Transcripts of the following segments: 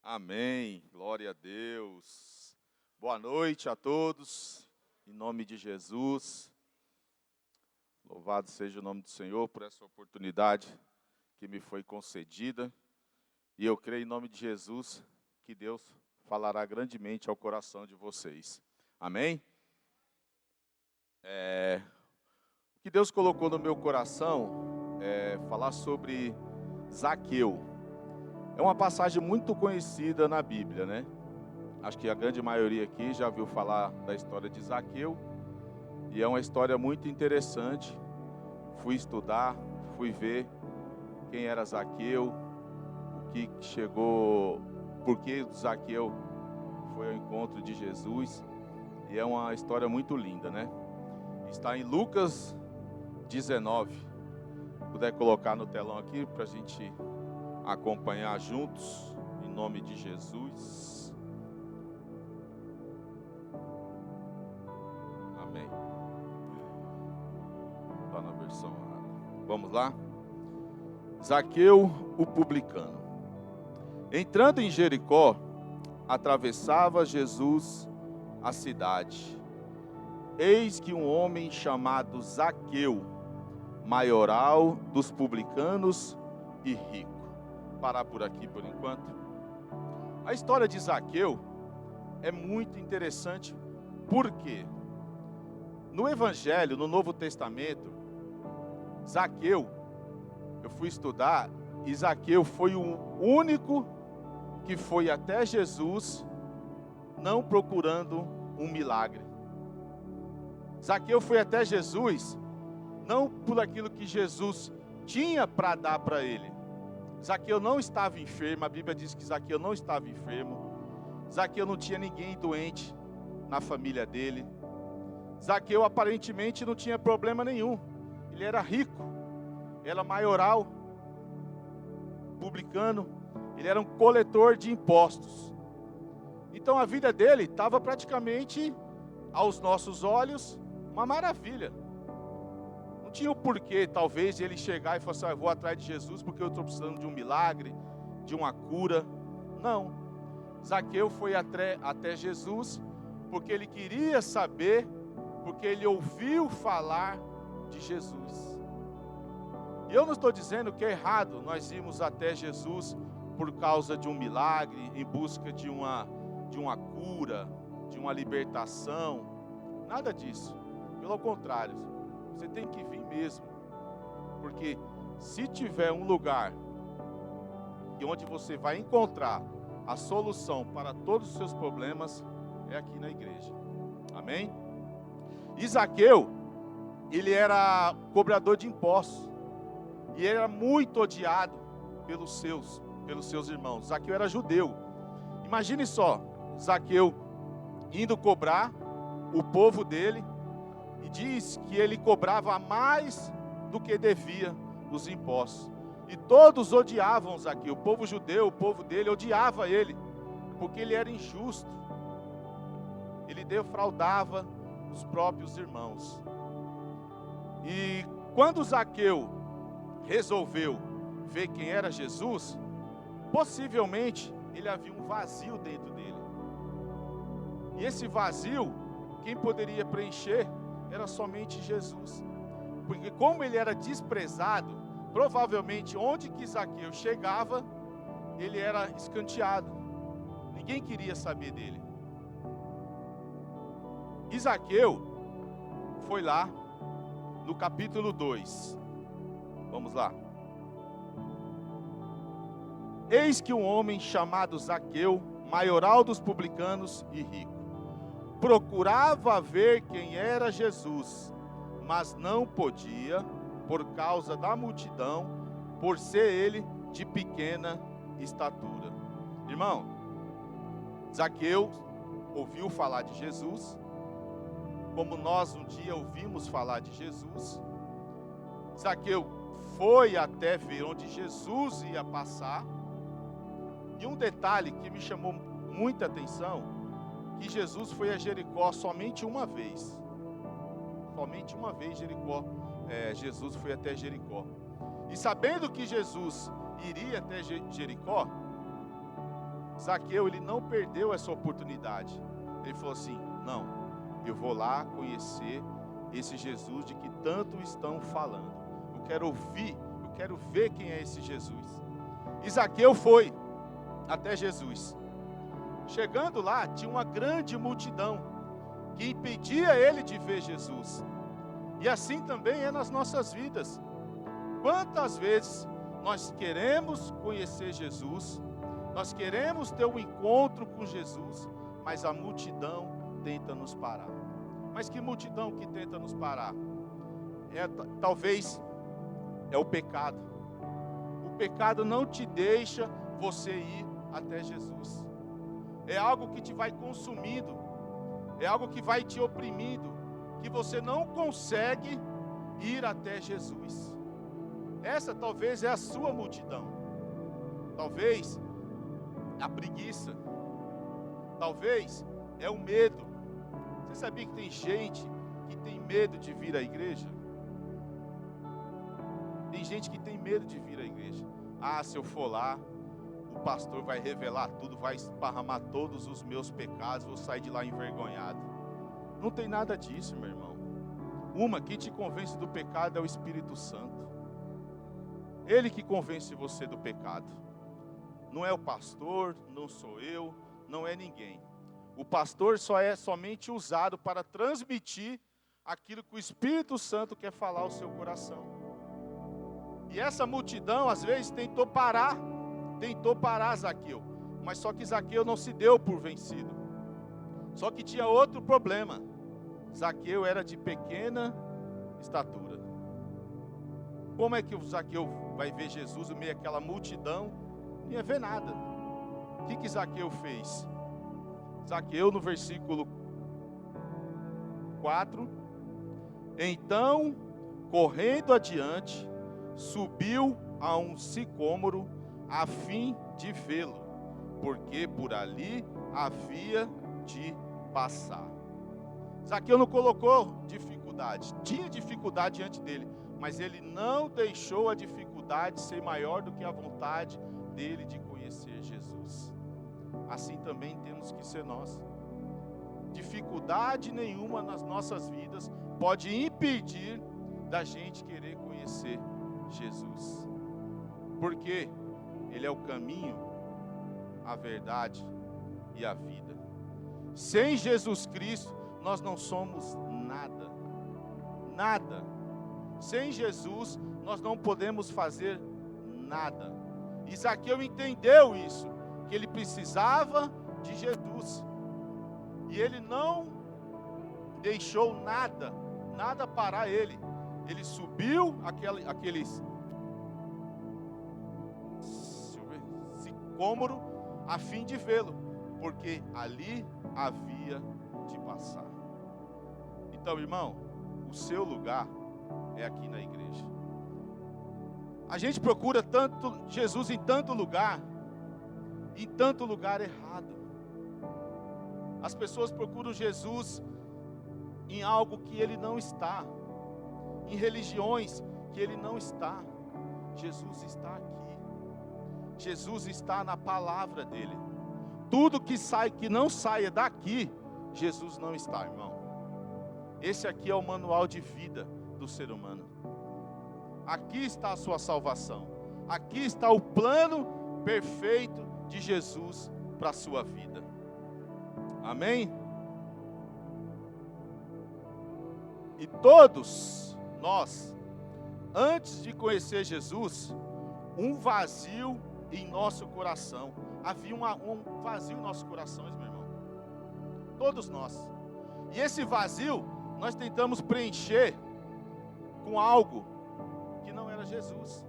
Amém. Glória a Deus. Boa noite a todos. Em nome de Jesus. Louvado seja o nome do Senhor por essa oportunidade que me foi concedida. E eu creio em nome de Jesus que Deus falará grandemente ao coração de vocês. Amém? O que Deus colocou no meu coração é falar sobre Zaqueu. É uma passagem muito conhecida na Bíblia, né? Acho que a grande maioria aqui já ouviu falar da história de Zaqueu. E é uma história muito interessante. Fui estudar, fui ver quem era Zaqueu, o que chegou, por que Zaqueu foi ao encontro de Jesus. E é uma história muito linda, né? Está em Lucas 19. Se puder colocar no telão aqui para a gente acompanhar juntos, em nome de Jesus. Amém. Está na versão. Vamos lá? Zaqueu, o publicano. Entrando em Jericó, atravessava Jesus a cidade. Eis que um homem chamado Zaqueu, maioral dos publicanos e rico. Parar por aqui por enquanto. A história de Zaqueu é muito interessante porque no Evangelho, no Novo Testamento, Zaqueu, eu fui estudar, e Zaqueu foi o único que foi até Jesus não procurando um milagre. Zaqueu foi até Jesus não por aquilo que Jesus tinha para dar para ele. Zaqueu não estava enfermo, a Bíblia diz que Zaqueu não estava enfermo. Zaqueu não tinha ninguém doente na família dele. Zaqueu aparentemente não tinha problema nenhum. Ele era rico, era maioral, publicano, ele era um coletor de impostos. Então a vida dele estava praticamente, aos nossos olhos, uma maravilha. Não tinha o porquê, talvez, ele chegar e falar assim, eu vou atrás de Jesus porque eu estou precisando de um milagre, de uma cura. Não. Zaqueu foi até Jesus porque ele queria saber, porque ele ouviu falar de Jesus. E eu não estou dizendo que é errado nós irmos até Jesus por causa de um milagre, em busca de uma cura, de uma libertação. Nada disso. Pelo contrário. Você tem que vir mesmo, porque se tiver um lugar onde você vai encontrar a solução para todos os seus problemas, é aqui na igreja. Amém? E Zaqueu, ele era cobrador de impostos, e ele era muito odiado pelos seus irmãos. Zaqueu era judeu. Imagine só, Zaqueu indo cobrar o povo dele, e diz que ele cobrava mais do que devia os impostos. E todos odiavam Zaqueu. O povo judeu, o povo dele, odiava ele, porque ele era injusto. Ele defraudava os próprios irmãos. E quando Zaqueu resolveu ver quem era Jesus, possivelmente ele havia um vazio dentro dele. E esse vazio, quem poderia preencher era somente Jesus, porque como ele era desprezado, provavelmente onde que Zaqueu chegava, ele era escanteado, ninguém queria saber dele. E Zaqueu foi lá, no capítulo 2, vamos lá. Eis que um homem chamado Zaqueu, maioral dos publicanos e rico, procurava ver quem era Jesus, mas não podia, por causa da multidão, por ser ele de pequena estatura. Irmão, Zaqueu ouviu falar de Jesus, como nós um dia ouvimos falar de Jesus. Zaqueu foi até ver onde Jesus ia passar. E um detalhe que me chamou muita atenção, que Jesus foi a Jericó somente uma vez. Somente uma vez Jesus foi até Jericó. E sabendo que Jesus iria até Jericó, Zaqueu, ele não perdeu essa oportunidade. Ele falou assim: não, eu vou lá conhecer esse Jesus de que tanto estão falando. Eu quero ouvir, eu quero ver quem é esse Jesus. E Zaqueu foi até Jesus. Chegando lá, tinha uma grande multidão que impedia ele de ver Jesus. E assim também é nas nossas vidas. Quantas vezes nós queremos conhecer Jesus, nós queremos ter um encontro com Jesus, mas a multidão tenta nos parar. Mas que multidão que tenta nos parar? Talvez é o pecado. O pecado não te deixa você ir até Jesus. É algo que te vai consumindo, é algo que vai te oprimindo, que você não consegue ir até Jesus. Essa talvez é a sua multidão. Talvez a preguiça. Talvez é o medo. Você sabia que tem gente que tem medo de vir à igreja? Tem gente que tem medo de vir à igreja. Ah, se eu for lá, o pastor vai revelar tudo, vai esparramar todos os meus pecados, vou sair de lá envergonhado. Não tem nada disso, meu irmão. Quem te convence do pecado é o Espírito Santo. Ele que convence você do pecado. Não é o pastor, não sou eu, não é ninguém. O pastor só é somente usado para transmitir aquilo que o Espírito Santo quer falar ao seu coração. E essa multidão, às vezes, tentou parar Zaqueu. Mas só que Zaqueu não se deu por vencido. Só que tinha outro problema. Zaqueu era de pequena estatura. Como é que o Zaqueu vai ver Jesus no meio daquela multidão? Não ia ver nada. O que Zaqueu fez? Zaqueu, no versículo 4, então, correndo adiante, subiu a um sicômoro a fim de vê-lo, porque por ali havia de passar. Zaqueu não colocou dificuldade, tinha dificuldade diante dele, mas ele não deixou a dificuldade ser maior do que a vontade dele de conhecer Jesus. Assim também temos que ser nós. Dificuldade nenhuma nas nossas vidas pode impedir da gente querer conhecer Jesus. Porque Ele é o caminho, a verdade e a vida. Sem Jesus Cristo, nós não somos nada. Nada. Sem Jesus, nós não podemos fazer nada. E Zaqueu entendeu isso, que ele precisava de Jesus. E ele não deixou nada parar ele. Ele subiu aqueles sicômoro a fim de vê-lo, porque ali havia de passar. Então, irmão, o seu lugar é aqui na igreja. A gente procura tanto Jesus em tanto lugar errado. As pessoas procuram Jesus em algo que Ele não está, em religiões que Ele não está. Jesus está aqui. Jesus está na palavra dEle. Tudo que não saia daqui, Jesus não está, irmão. Esse aqui é o manual de vida do ser humano. Aqui está a sua salvação. Aqui está o plano perfeito de Jesus para a sua vida. Amém? E todos nós, antes de conhecer Jesus, um vazio em nosso coração. Havia um vazio em nossos corações, meu irmão. Todos nós. E esse vazio, nós tentamos preencher com algo que não era Jesus.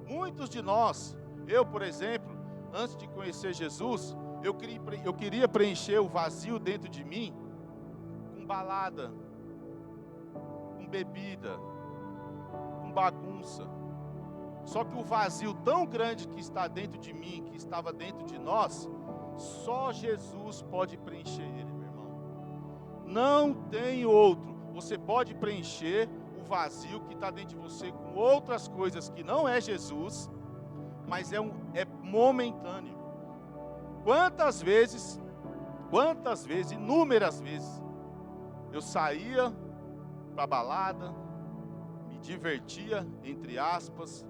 Muitos de nós, eu, por exemplo, antes de conhecer Jesus, eu queria preencher o vazio dentro de mim com balada, com bebida, com bagunça. Só que o vazio tão grande que está dentro de mim, que estava dentro de nós, só Jesus pode preencher ele, meu irmão. Não tem outro. Você pode preencher o vazio que está dentro de você com outras coisas que não é Jesus, mas é momentâneo. Quantas vezes, inúmeras vezes, eu saía para a balada, me divertia, entre aspas,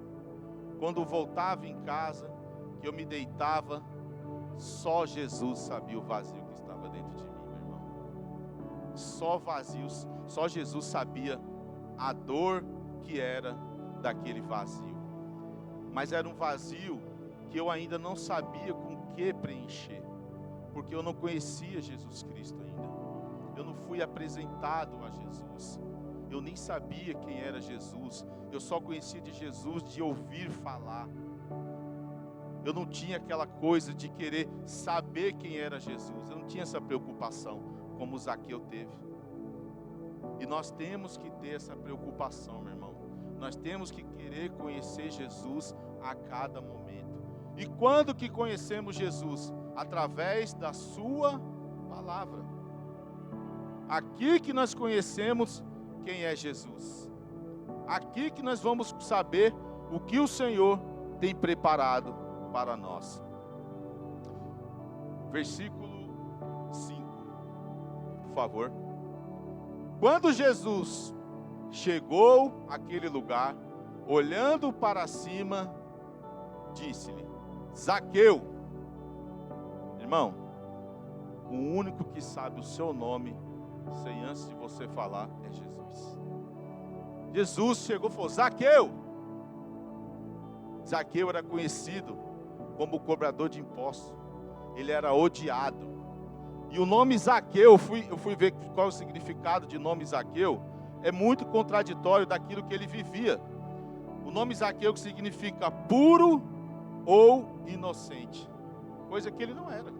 quando voltava em casa, que eu me deitava, só Jesus sabia o vazio que estava dentro de mim, meu irmão. Só Jesus sabia a dor que era daquele vazio. Mas era um vazio que eu ainda não sabia com o que preencher, porque eu não conhecia Jesus Cristo ainda. Eu não fui apresentado a Jesus. Eu nem sabia quem era Jesus. Eu só conhecia de Jesus de ouvir falar. Eu não tinha aquela coisa de querer saber quem era Jesus. Eu não tinha essa preocupação como Zaqueu teve. E nós temos que ter essa preocupação, meu irmão. Nós temos que querer conhecer Jesus a cada momento. E quando que conhecemos Jesus? Através da sua palavra. Aqui que nós conhecemos quem é Jesus. Aqui que nós vamos saber o que o Senhor tem preparado para nós. Versículo 5, por favor. Quando Jesus chegou àquele lugar, olhando para cima, disse-lhe: Zaqueu. Irmão, o único que sabe o seu nome, sem antes de você falar, é Jesus. Jesus chegou e falou: Zaqueu. Zaqueu era conhecido como cobrador de impostos. Ele era odiado. E o nome Zaqueu, eu fui ver qual é o significado de nome Zaqueu. É muito contraditório daquilo que ele vivia. O nome Zaqueu que significa puro ou inocente. Coisa que ele não era.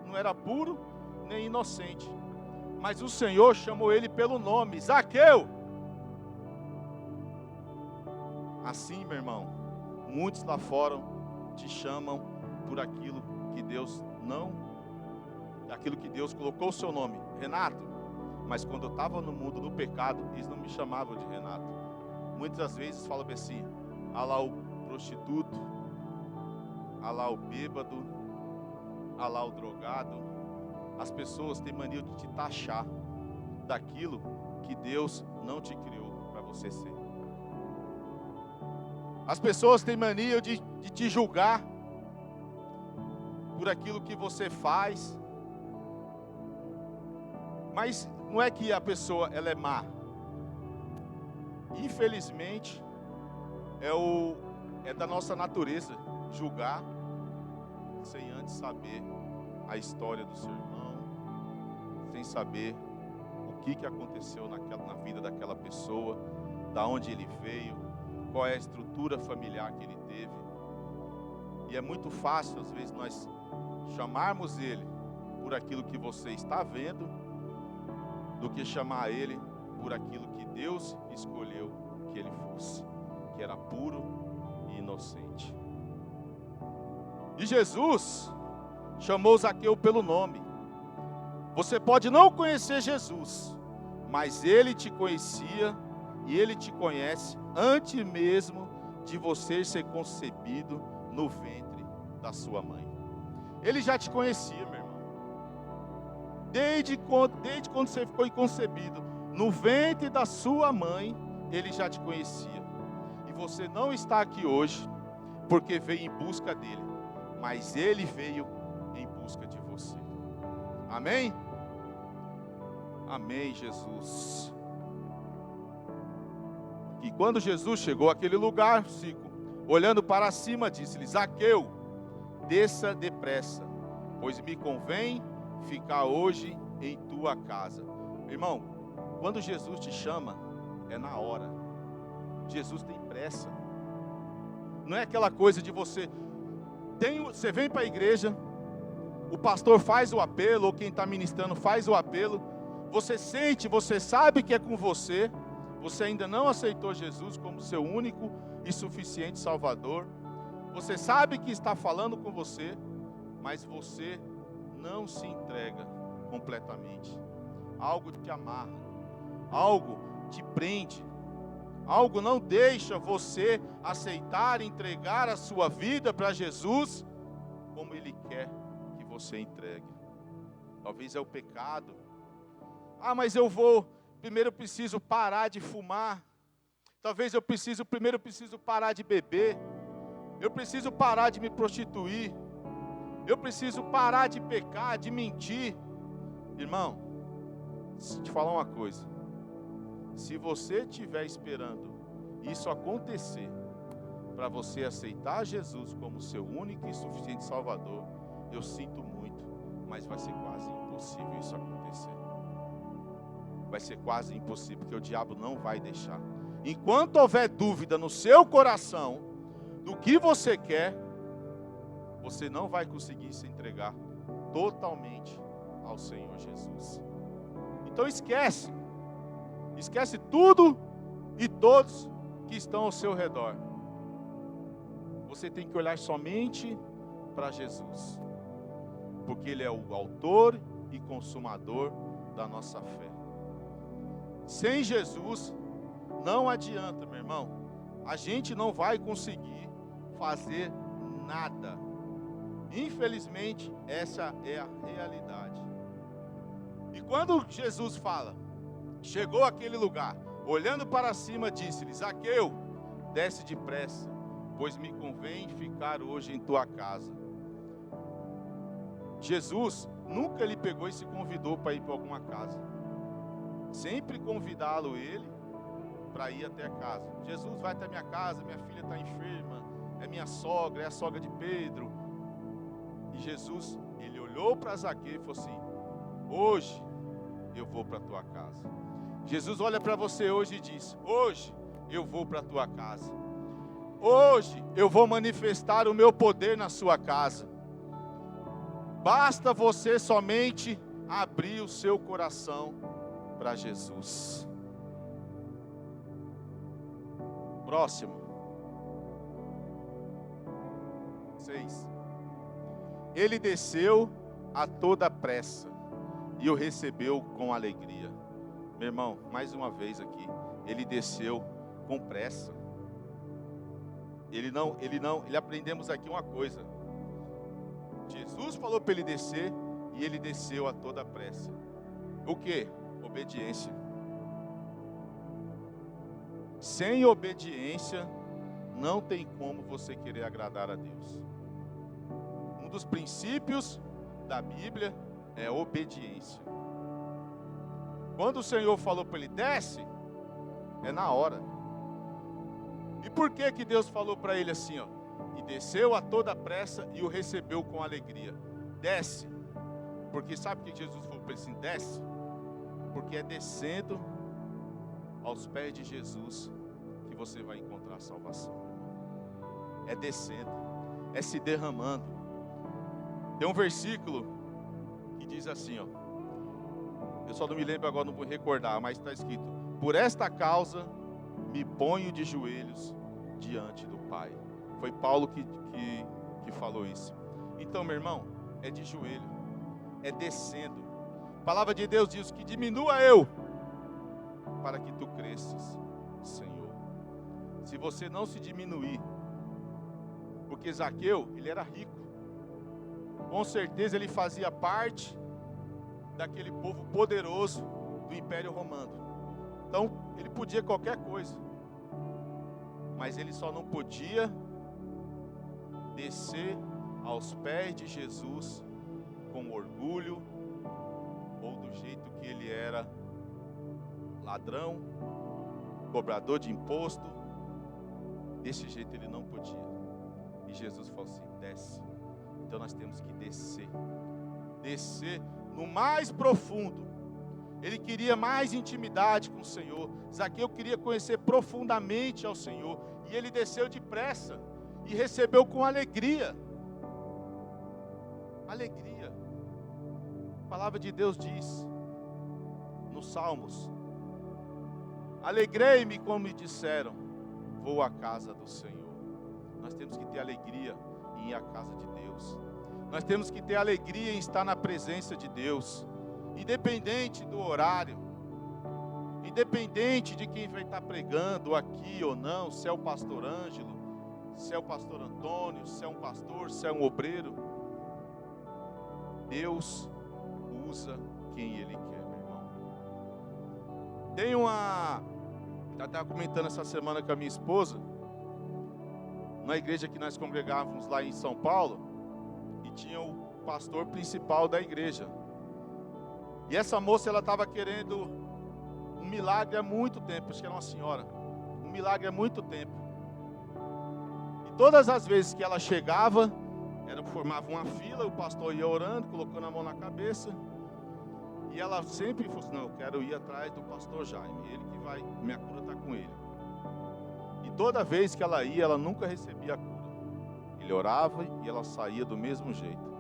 Não era puro nem inocente. Mas o Senhor chamou ele pelo nome: Zaqueu. Assim, meu irmão, muitos lá fora te chamam por aquilo que Deus colocou o seu nome, Renato. Mas quando eu estava no mundo do pecado, eles não me chamavam de Renato. Muitas vezes falam assim: ah lá o prostituto, ah lá o bêbado, ah lá o drogado. As pessoas têm mania de te taxar daquilo que Deus não te criou para você ser. As pessoas têm mania de te julgar por aquilo que você faz. Mas não é que a pessoa ela é má. Infelizmente, é da nossa natureza julgar sem antes saber a história do seu irmão, sem saber o que aconteceu na vida daquela pessoa, da onde ele veio, qual é a estrutura familiar que ele teve. E é muito fácil, às vezes, nós chamarmos ele por aquilo que você está vendo, do que chamar ele por aquilo que Deus escolheu que ele fosse, que era puro e inocente. E Jesus chamou Zaqueu pelo nome. Você pode não conhecer Jesus, mas ele te conhecia e ele te conhece antes mesmo de você ser concebido no ventre da sua mãe. Ele já te conhecia, meu irmão. Desde quando você foi concebido no ventre da sua mãe, ele já te conhecia. E você não está aqui hoje porque veio em busca dele, mas ele veio em busca de você. Amém? Amém, Jesus. E quando Jesus chegou àquele lugar, olhando para cima, disse-lhe: Zaqueu, desça depressa, pois me convém ficar hoje em tua casa. Irmão, quando Jesus te chama, é na hora. Jesus tem pressa. Não é aquela coisa de você vem para a igreja, o pastor faz o apelo, ou quem está ministrando faz o apelo, você sente, você sabe que é com você, você ainda não aceitou Jesus como seu único e suficiente Salvador, você sabe que está falando com você, mas você não se entrega completamente. Algo te amarra, algo te prende, algo não deixa você aceitar, entregar a sua vida para Jesus como Ele quer que você entregue. Talvez é o pecado. Mas primeiro eu preciso parar de fumar. Talvez primeiro eu preciso parar de beber. Eu preciso parar de me prostituir. Eu preciso parar de pecar, de mentir. Irmão, deixa eu te falar uma coisa. Se você estiver esperando isso acontecer, para você aceitar Jesus como seu único e suficiente Salvador, eu sinto muito, mas vai ser quase impossível isso acontecer. Vai ser quase impossível, porque o diabo não vai deixar. Enquanto houver dúvida no seu coração do que você quer, você não vai conseguir se entregar totalmente ao Senhor Jesus. Então esquece tudo e todos que estão ao seu redor. Você tem que olhar somente para Jesus, porque Ele é o autor e consumador da nossa fé. Sem Jesus, não adianta, meu irmão, a gente não vai conseguir fazer nada. Infelizmente, essa é a realidade. E quando Jesus fala, chegou àquele lugar, olhando para cima, disse-lhe: Zaqueu, desce depressa, pois me convém ficar hoje em tua casa. Jesus nunca lhe pegou e se convidou para ir para alguma casa. Sempre convidá-lo ele para ir até a casa. Jesus, vai até a minha casa, minha filha está enferma, é minha sogra, é a sogra de Pedro. E Jesus, ele olhou para Zaqueu e falou assim: hoje eu vou para a tua casa. Jesus olha para você hoje e diz: hoje eu vou para a tua casa. Hoje eu vou manifestar o meu poder na sua casa. Basta você somente abrir o seu coração para Jesus. Próximo. 6. Ele desceu a toda pressa e o recebeu com alegria. Meu irmão, mais uma vez aqui, ele desceu com pressa. Ele aprendemos aqui uma coisa. Jesus falou para ele descer e ele desceu a toda pressa. O que? Obediência. Sem obediência, não tem como você querer agradar a Deus. Um dos princípios da Bíblia é obediência. Quando o Senhor falou para ele, desce, é na hora. E por que Deus falou para ele assim, ó? E desceu a toda pressa e o recebeu com alegria. Desce. Porque sabe o que Jesus falou para ele assim? Desce. Porque é descendo aos pés de Jesus que você vai encontrar a salvação. É descendo. É se derramando. Tem um versículo que diz assim, ó. Eu só não me lembro agora, não vou recordar, mas está escrito: por esta causa me ponho de joelhos diante do Pai. Foi Paulo que falou isso. Então, meu irmão, é de joelho, é descendo. A palavra de Deus diz que diminua eu, para que tu cresças, Senhor. Se você não se diminuir, porque Zaqueu, ele era rico, com certeza ele fazia parte daquele povo poderoso do Império Romano. Então, ele podia qualquer coisa, mas ele só não podia descer aos pés de Jesus com orgulho, ou do jeito que ele era ladrão, cobrador de imposto. Desse jeito ele não podia. E Jesus falou assim: desce. Então nós temos que descer no mais profundo. Ele queria mais intimidade com o Senhor. Zaqueu queria conhecer profundamente ao Senhor, e ele desceu depressa e recebeu com alegria. Alegria. A palavra de Deus diz nos Salmos: alegrei-me como me disseram, vou à casa do Senhor. Nós temos que ter alegria em ir à casa de Deus. Nós temos que ter alegria em estar na presença de Deus, independente do horário, independente de quem vai estar pregando aqui ou não, se é o pastor Ângelo, se é o pastor Antônio, se é um pastor, se é um obreiro. Deus usa quem Ele quer, meu irmão. Tem uma... Estava comentando essa semana com a minha esposa, na igreja que nós congregávamos lá em São Paulo, e tinha o pastor principal da igreja. E essa moça, ela estava querendo um milagre há muito tempo, acho que era uma senhora, um milagre há muito tempo. E todas as vezes que ela chegava, formava uma fila, o pastor ia orando, colocando a mão na cabeça, e ela sempre falou assim: não, eu quero ir atrás do pastor Jaime, ele que vai, minha cura está com ele. E toda vez que ela ia, ela nunca recebia a cura. Ele orava e ela saía do mesmo jeito.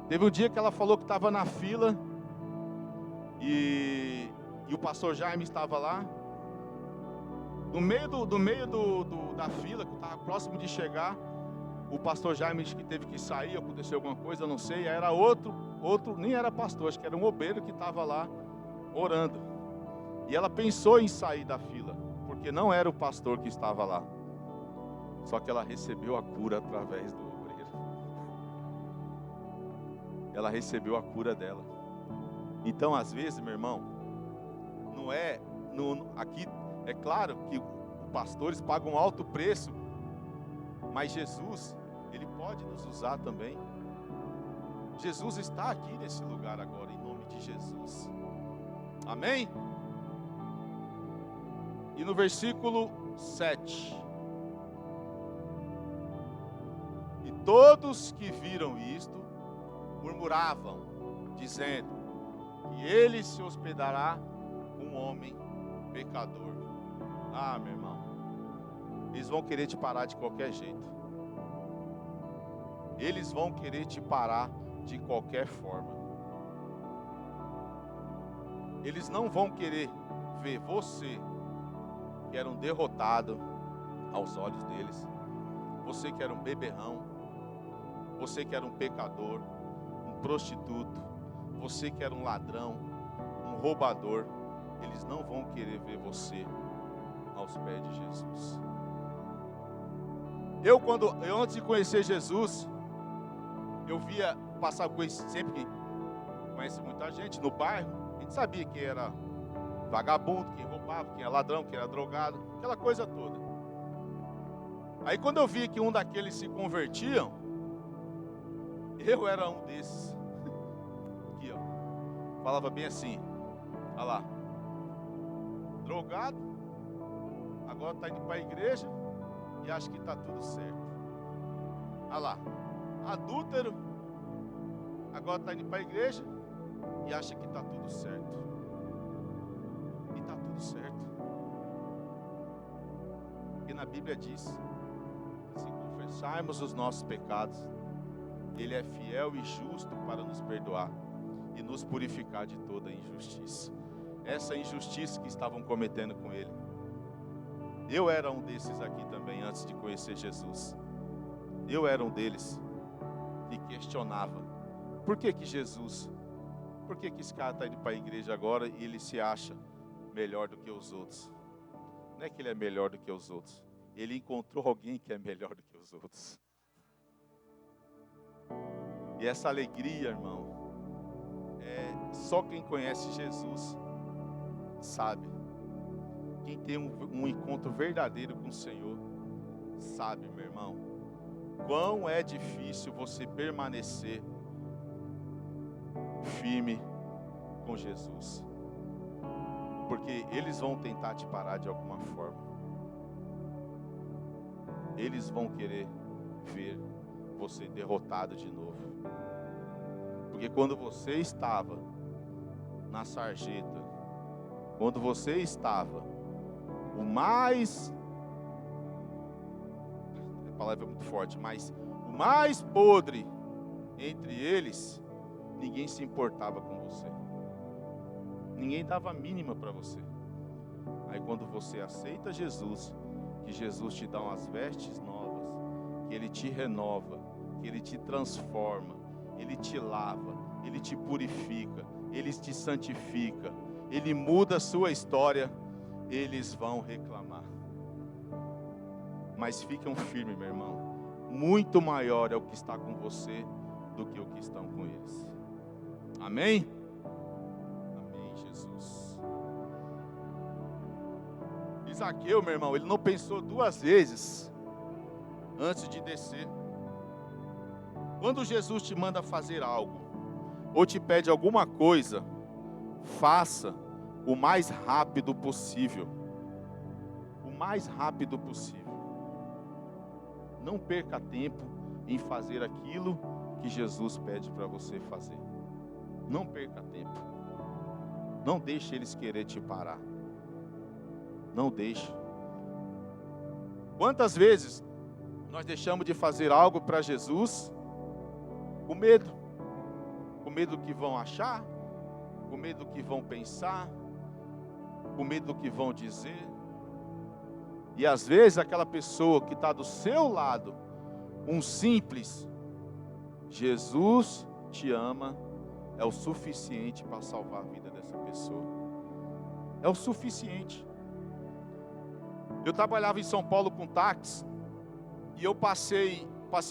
Teve um dia que ela falou que estava na fila, e o pastor Jaime estava lá, no meio da fila, que estava próximo de chegar. O pastor Jaime que teve que sair, aconteceu alguma coisa, eu não sei. Era outro, nem era pastor, acho que era um obreiro que estava lá orando. E ela pensou em sair da fila, porque não era o pastor que estava lá. Só que ela recebeu a cura através do obreiro. Ela recebeu a cura dela. Então, às vezes, meu irmão, aqui é claro que os pastores pagam um alto preço, mas Jesus, Ele pode nos usar também. Jesus está aqui nesse lugar agora, em nome de Jesus. Amém? E no versículo 7. E todos que viram isto, murmuravam, dizendo que ele se hospedará com um homem pecador. Ah, meu irmão, eles vão querer te parar de qualquer jeito. Eles vão querer te parar de qualquer forma. Eles não vão querer ver você, que era um derrotado aos olhos deles, você que era um beberrão, você que era um pecador, um prostituto, você que era um ladrão, um roubador. Eles não vão querer ver você aos pés de Jesus. Eu antes de conhecer Jesus, eu via passar com esse, sempre que conhece muita gente no bairro, a gente sabia que era vagabundo, quem roubava, quem era ladrão, quem era drogado, aquela coisa toda. Aí quando eu via que um daqueles se convertiam, eu era um desses. Aqui, ó. Falava bem assim, olha lá, drogado, agora está indo para a igreja e acha que está tudo certo. Olha lá, adúltero, agora está indo para a igreja e acha que está tudo certo. E está tudo certo. Porque na Bíblia diz: se confessarmos os nossos pecados, Ele é fiel e justo para nos perdoar e nos purificar de toda injustiça. Essa injustiça que estavam cometendo com Ele. Eu era um desses aqui também, antes de conhecer Jesus. Eu era um deles que questionava: por que Jesus? Por que esse cara está indo para a igreja agora e ele se acha melhor do que os outros? Não é que ele é melhor do que os outros. Ele encontrou alguém que é melhor do que os outros. E essa alegria, irmão, só quem conhece Jesus sabe. Quem tem um encontro verdadeiro com o Senhor sabe, meu irmão, quão é difícil você permanecer firme com Jesus. Porque eles vão tentar te parar de alguma forma. Eles vão querer ver você derrotado de novo. Porque quando você estava na sarjeta, quando você estava o mais, a palavra é muito forte, mas o mais podre entre eles, ninguém se importava com você. Ninguém dava a mínima para você. Aí quando você aceita Jesus, que Jesus te dá umas vestes novas, que Ele te renova, que Ele te transforma, Ele te lava, Ele te purifica, Ele te santifica, Ele muda a sua história, eles vão reclamar. Mas fiquem firmes, meu irmão. Muito maior é o que está com você do que o que estão com eles. Amém? Amém, Jesus. E Zaqueu, meu irmão, ele não pensou duas vezes antes de descer. Quando Jesus te manda fazer algo, ou te pede alguma coisa, faça o mais rápido possível. O mais rápido possível. Não perca tempo em fazer aquilo que Jesus pede para você fazer. Não perca tempo. Não deixe eles querer te parar. Não deixe. Quantas vezes nós deixamos de fazer algo para Jesus com medo? Com medo do que vão achar, com medo do que vão pensar, com medo do que vão dizer. E às vezes aquela pessoa que está do seu lado, um simples, Jesus te ama, é o suficiente para salvar a vida dessa pessoa. É o suficiente. Eu trabalhava em São Paulo com táxi, e eu passei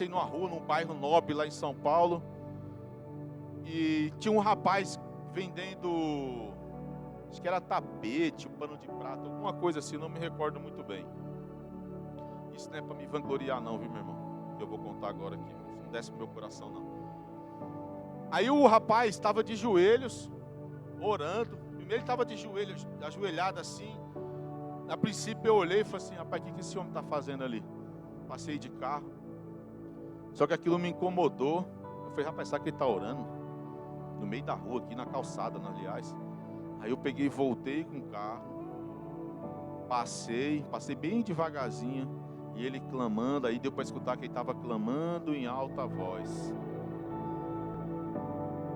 numa rua, num bairro nobre lá em São Paulo, e tinha um rapaz vendendo, acho que era tapete, um pano de prata, alguma coisa assim, não me recordo muito bem. Isso não é para me vangloriar não, viu, meu irmão? Eu vou contar agora aqui, não desce pro meu coração não. Aí o rapaz estava de joelhos, orando. Primeiro ele estava de joelhos, ajoelhado assim. A princípio eu olhei e falei assim, rapaz, o que esse homem está fazendo ali? Passei de carro. Só que aquilo me incomodou. Eu falei, rapaz, sabe que ele está orando? No meio da rua, aqui na calçada, aliás. Aí eu peguei e voltei com o carro. Passei bem devagarzinho. E ele clamando, aí deu para escutar que ele estava clamando em alta voz.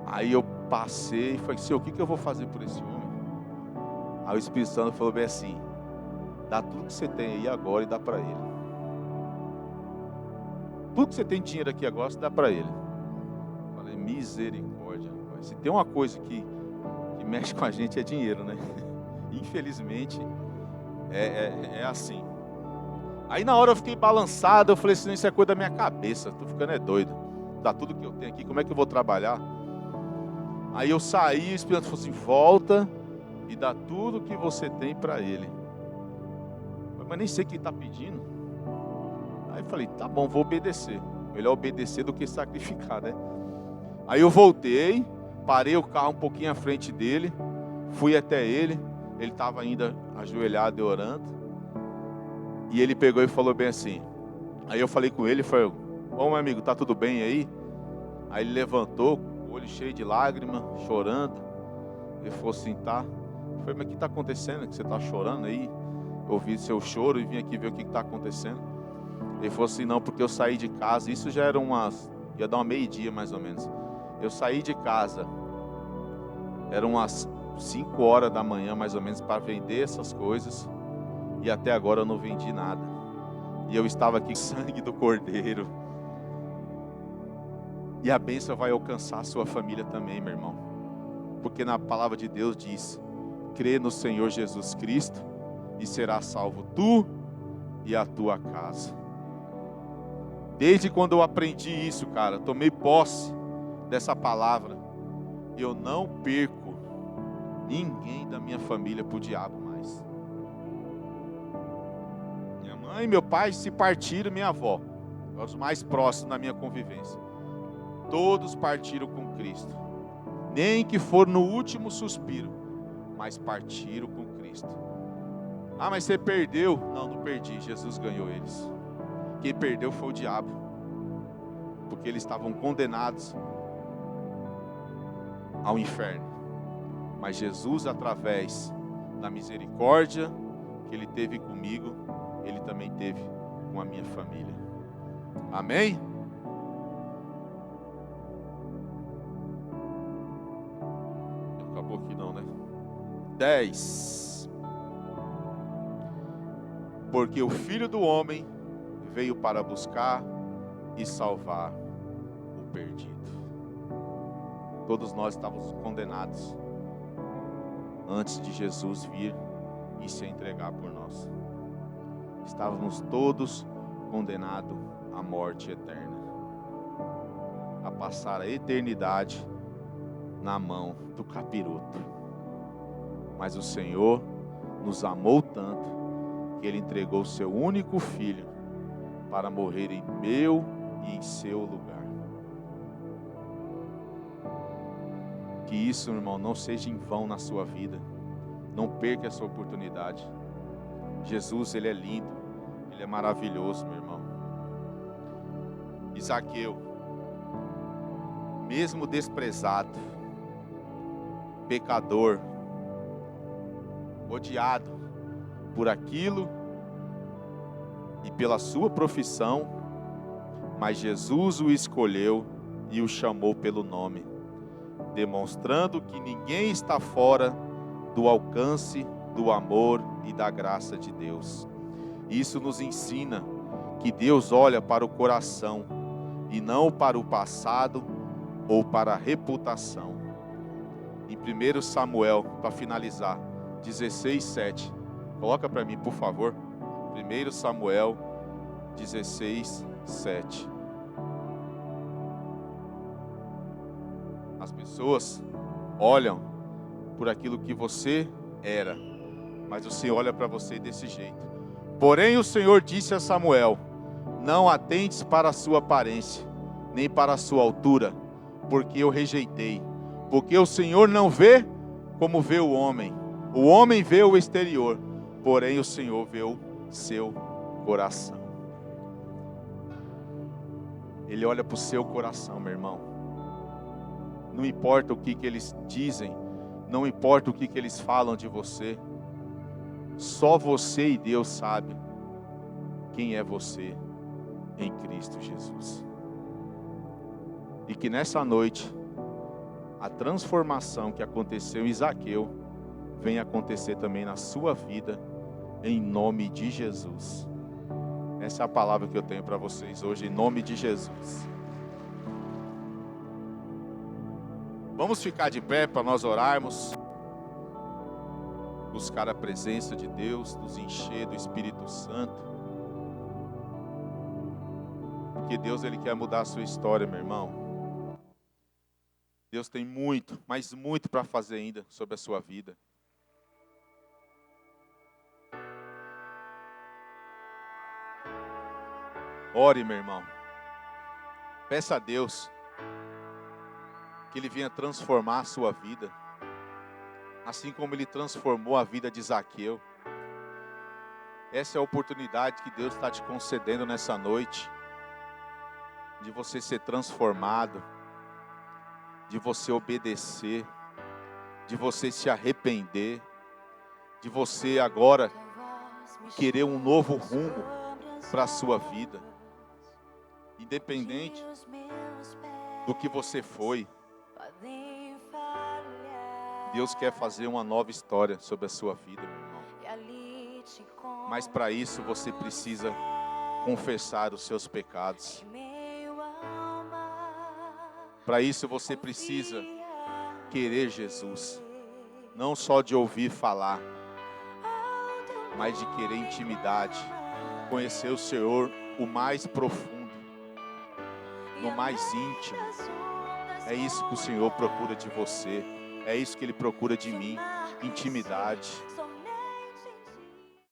Aí eu passei e falei, Senhor, o que eu vou fazer por esse homem? Aí o Espírito Santo falou bem assim, dá tudo que você tem aí agora e dá para ele. Tudo que você tem dinheiro aqui agora, você dá para ele. Falei, misericórdia, rapaz. Se tem uma coisa que mexe com a gente é dinheiro, né? Infelizmente, é assim. Aí na hora eu fiquei balançado, eu falei assim, isso é coisa da minha cabeça, tô ficando doido. Dá tudo que eu tenho aqui, como é que eu vou trabalhar? Aí eu saí, o Espírito falou assim, volta e dá tudo que você tem para ele. Mas nem sei o que ele está pedindo. Aí eu falei, tá bom, vou obedecer. Melhor obedecer do que sacrificar, né? Aí eu voltei, parei o carro um pouquinho à frente dele, fui até ele estava ainda ajoelhado e orando. E ele pegou e falou bem assim. Aí eu falei com ele, falei, ô meu amigo, tá tudo bem aí? Aí ele levantou, olho cheio de lágrimas, chorando. Ele falou assim, tá. Eu falei, mas o que está acontecendo? Que você está chorando aí? Eu ouvi seu choro e vim aqui ver o que está acontecendo. Ele falou assim, não, porque eu saí de casa. Isso já era ia dar uma meio-dia mais ou menos. Eu saí de casa, eram umas 5 horas da manhã mais ou menos, para vender essas coisas. E até agora eu não vendi nada. E eu estava aqui com sangue do Cordeiro. E a bênção vai alcançar a sua família também, meu irmão. Porque na palavra de Deus diz, crê no Senhor Jesus Cristo e será salvo tu e a tua casa. Desde quando eu aprendi isso, cara, tomei posse dessa palavra, eu não perco ninguém da minha família pro diabo mais. Minha mãe e meu pai se partiram, minha avó, os mais próximos na minha convivência. Todos partiram com Cristo. Nem que for no último suspiro, mas partiram com Cristo. Ah, mas você perdeu? Não, não perdi, Jesus ganhou eles. Quem perdeu foi o diabo, porque eles estavam condenados ao inferno. Mas Jesus, através da misericórdia que Ele teve comigo, Ele também teve com a minha família. Amém? Acabou aqui não, né? 10. Porque o Filho do Homem veio para buscar e salvar o perdido. Todos nós estávamos condenados antes de Jesus vir e se entregar por nós. Estávamos todos condenados à morte eterna, a passar a eternidade na mão do capiroto. Mas o Senhor nos amou tanto que Ele entregou o seu único filho para morrer em meu e em seu lugar. Que isso, irmão, não seja em vão na sua vida. Não perca essa oportunidade. Jesus, Ele é lindo. Ele é maravilhoso, meu irmão. E Zaqueu, mesmo desprezado, pecador, odiado por aquilo e pela sua profissão, mas Jesus o escolheu e o chamou pelo nome, demonstrando que ninguém está fora do alcance do amor e da graça de Deus. Isso nos ensina que Deus olha para o coração e não para o passado ou para a reputação. Em 1 Samuel, para finalizar, 16:7. Coloca para mim, por favor. 1 Samuel 16:7. As pessoas olham por aquilo que você era, mas o Senhor olha para você desse jeito. Porém o Senhor disse a Samuel: não atentes para a sua aparência, nem para a sua altura, porque eu rejeitei. Porque o Senhor não vê como vê o homem vê o exterior, porém o Senhor vê o seu coração. Ele olha para o seu coração, meu irmão. Não importa o que eles dizem, não importa o que eles falam de você, só você e Deus sabe quem é você em Cristo Jesus. E que nessa noite, a transformação que aconteceu em Zaqueu venha acontecer também na sua vida, em nome de Jesus. Essa é a palavra que eu tenho para vocês hoje, em nome de Jesus. Vamos ficar de pé para nós orarmos, buscar a presença de Deus, nos encher do Espírito Santo, porque Deus, Ele quer mudar a sua história, meu irmão. Deus tem muito, mas muito para fazer ainda sobre a sua vida. Ore, meu irmão. Peça a Deus que Ele venha transformar a sua vida, assim como Ele transformou a vida de Zaqueu. Essa é a oportunidade que Deus está te concedendo nessa noite, de você ser transformado, de você obedecer, de você se arrepender, de você agora querer um novo rumo para a sua vida. Independente do que você foi, Deus quer fazer uma nova história sobre a sua vida, meu irmão. Mas para isso você precisa confessar os seus pecados. Para isso você precisa querer Jesus, não só de ouvir falar, mas de querer intimidade, conhecer o Senhor o mais profundo, no mais íntimo. É isso que o Senhor procura de você, é isso que Ele procura de mim, intimidade.